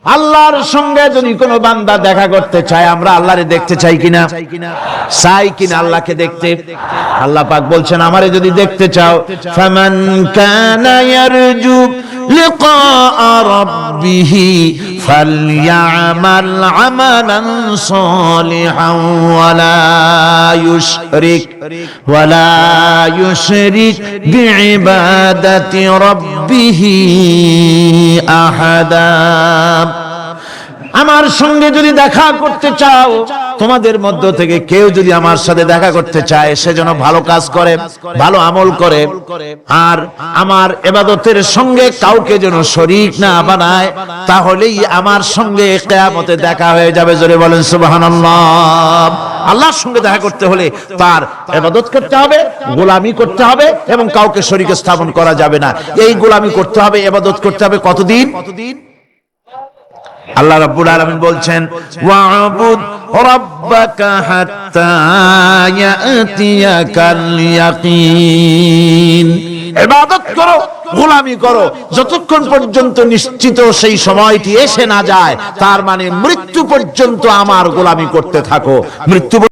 আল্লাহর সঙ্গে যদি কোনো বান্দা দেখা করতে চায়, আমরা আল্লাহরে দেখতে চাই কিনা? চাই কিনা আল্লাহকে দেখতে? আল্লাহ পাক বলছেন, আমারে যদি দেখতে চাও, ফামান কানা ইয়ারজু লিকা রাব্বিহি ফালইআমাল আমালান সালিহান ওয়ালা ইউশরিক বিইবাদাতি রাব্বিহি আহাদা। আমার সঙ্গে যদি দেখা করতে চাও, তোমাদের মধ্য থেকে কেউ যদি আমার সাথে দেখা করতে চায়, সে যেন ভালো কাজ করে, ভালো আমল করে, আর আমার ইবাদতের সঙ্গে কাউকে যেন শরীক না বানায়, তাহলেই আমার সঙ্গে কিয়ামতে দেখা হয়ে যাবে। জোরে বলেন সুবহানাল্লাহ। আল্লাহর সঙ্গে দেখা করতে হলে তার ইবাদত করতে হবে, গোলামি করতে হবে, এবং কাউকে শরীক স্থাপন করা যাবে না। এই গোলামি করতে হবে, ইবাদত করতে হবে কতদিন? আল্লাহ রাব্বুল আলামিন বলছেন, ওয়া'বুদ রাব্বাকা হাত্তা ইয়াতিয়াকাল ইয়াকিন। ইবাদত করো, গোলামি করো, যতক্ষণ পর্যন্ত নিশ্চিত সেই সময়টি এসে না যায়, তার মানে মৃত্যু পর্যন্ত আমার গোলামি করতে থাকো। মৃত্যু